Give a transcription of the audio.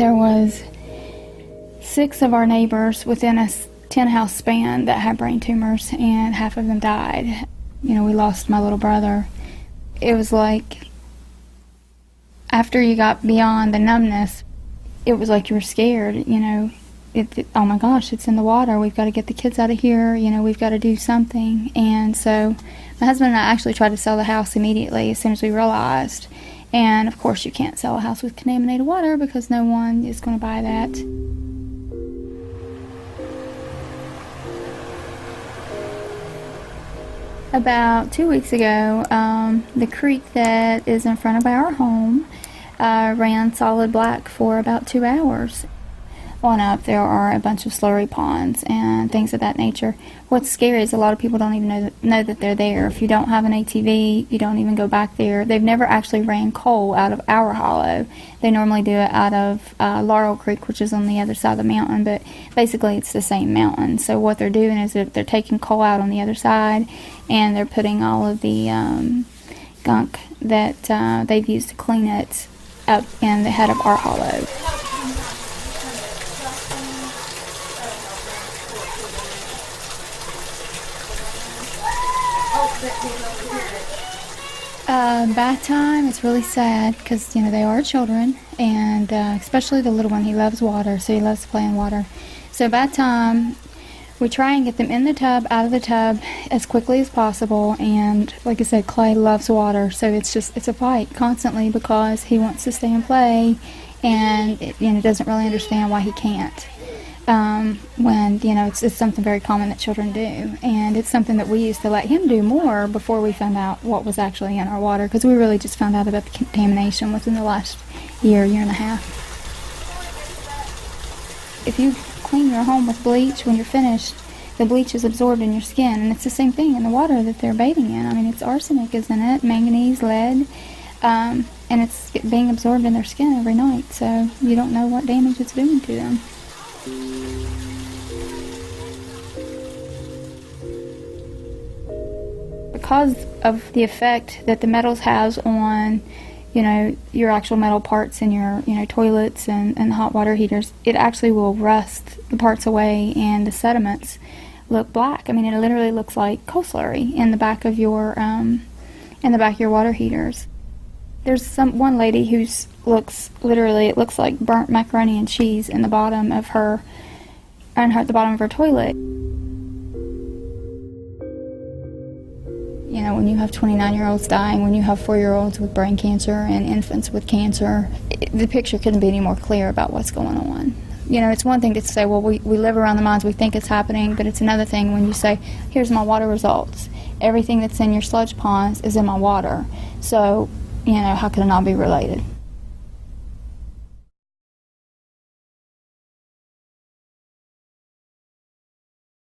There was 6 of our neighbors within a 10-house span that had brain tumors, and half of them died. We lost my little brother. It was like, after you got beyond the numbness, it was like you were scared, oh my gosh, it's in the water, we've got to get the kids out of here, we've got to do something. And so my husband and I actually tried to sell the house immediately as soon as we realized. And of course you can't sell a house with contaminated water because no one is going to buy that. About 2 weeks ago, the creek that is in front of our home ran solid black for about 2 hours. On up, there are a bunch of slurry ponds and things of that nature. What's scary is a lot of people don't even know that they're there. If you don't have an ATV, you don't even go back there. They've never actually ran coal out of our hollow. They normally do it out of Laurel Creek, which is on the other side of the mountain, but basically it's the same mountain. So what they're doing is they're taking coal out on the other side, and they're putting all of the gunk that they've used to clean it up in the head of our hollow. Bath time, it's really sad because, they are children, and especially the little one, he loves water, so he loves to play in water. So bath time, we try and get them in the tub, out of the tub as quickly as possible, and like I said, Clay loves water, so it's a fight constantly because he wants to stay and play, and doesn't really understand why he can't. When it's something very common that children do, and it's something that we used to let him do more before we found out what was actually in our water, because we really just found out about the contamination within the last year and a half. If you clean your home with bleach, when you're finished, the bleach is absorbed in your skin, and it's the same thing in the water that they're bathing in. I mean, it's arsenic is in it, manganese, lead, and it's being absorbed in their skin every night, so you don't know what damage it's doing to them. Because of the effect that the metals has on, your actual metal parts in your, toilets and hot water heaters, it actually will rust the parts away, and the sediments look black. I mean, it literally looks like coal slurry in the back of your water heaters. There's one lady who looks like burnt macaroni and cheese in the bottom of her toilet. When you have 29-year-olds dying, when you have 4-year-olds with brain cancer and infants with cancer, the picture couldn't be any more clear about what's going on. It's one thing to say, well, we live around the mines, we think it's happening, but it's another thing when you say, here's my water results. Everything that's in your sludge ponds is in my water. So, how could it not be related?